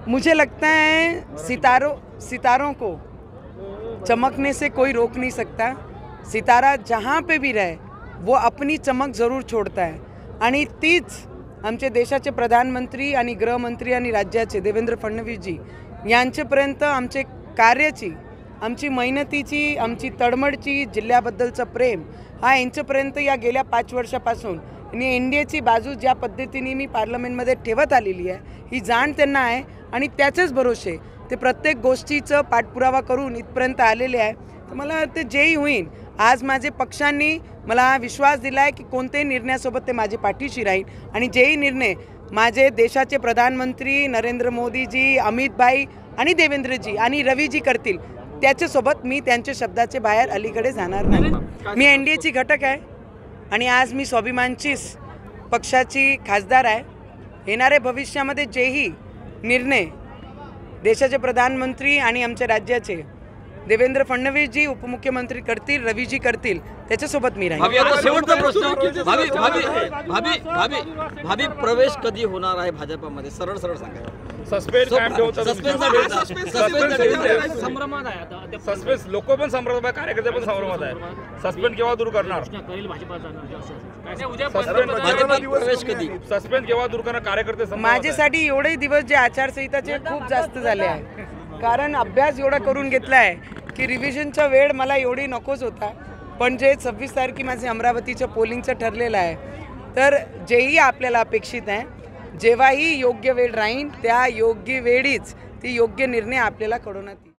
मुझे लगता है सितारों को चमकने से कोई रोक नहीं सकता। सितारा जहाँ पे भी रहे वो अपनी चमक जरूर छोड़ता है आणि तीच आमचे देशाचे प्रधानमंत्री आणि गृहमंत्री आणि राज्याचे देवेंद्र फडणवीसजी यांच्यापर्यंत आमचे कार्याची, आमची मेहनतीची, आमची तळमळची, जिल्ह्याबद्दलचं प्रेम हा यांच्यापर्यंत या गेल्या 5 वर्षापासून आणि एनडीएची बाजू ज्या पद्धतीने मी पार्लमेंटमध्ये ठेवत आलेली आहे ही जाण त्यांना आहे आणि त्याचेच भरोसे ते प्रत्येक गोष्टीचं पाठपुरावा करून इथपर्यंत आलेले आहे। तर मला ते जेही होईल, आज माझे पक्षांनी मला विश्वास दिला आहे की कोणत्याही निर्णयासोबत ते माझे पाठीशी राहील आणि जेही निर्णय माझे देशाचे प्रधानमंत्री नरेंद्र मोदीजी, अमित भाई आणि देवेंद्रजी आणि रवीजी करतील त्याच्यासोबत मी त्यांच्या शब्दाचे बाहेर अलीकडे जाणार नाही। मी एनडीएची घटक आहे आणि आज मी स्वाभिमानचीच पक्षाची खासदार आहे। येणाऱ्या भविष्यामध्ये जेही निर्णय देशाचे प्रधानमंत्री आणि आमच्या राज्याचे देवेंद्र फडणवीसजी उपमुख्यमंत्री करतील, रवीजी करतील त्याच्यासोबत मी राहील। आता शेवटचा प्रश्न, भावी प्रवेश कधी होणार आहे भाजपमध्ये? सरळ सरळ सांगा। सस्पेन्स लोक पण संभ्रमात आहे, कार्यकर्ते पण संभ्रमात आहे। सस्पेन्स केव्हा दूर करणार? प्रवेश कधी? सस्पेन्स केव्हा दूर करणार? कार्यकर्ते माझ्यासाठी एवढे दिवस जे आचारसंहिताचे खूप जास्त झाले आहे, कारण अभ्यास एवढा करून घेतला आहे की रिव्हिजनचा वेळ मला एवढी नकोच होता। पण जे 26 तारखे माझे अमरावतीचं पोलिंगचं ठरलेलं आहे, तर जेही आपल्याला अपेक्षित आहे, जेव्हाही योग्य वेळ राहील त्या योग्य वेळीच ती योग्य निर्णय आपल्याला कळवण्यात येईल।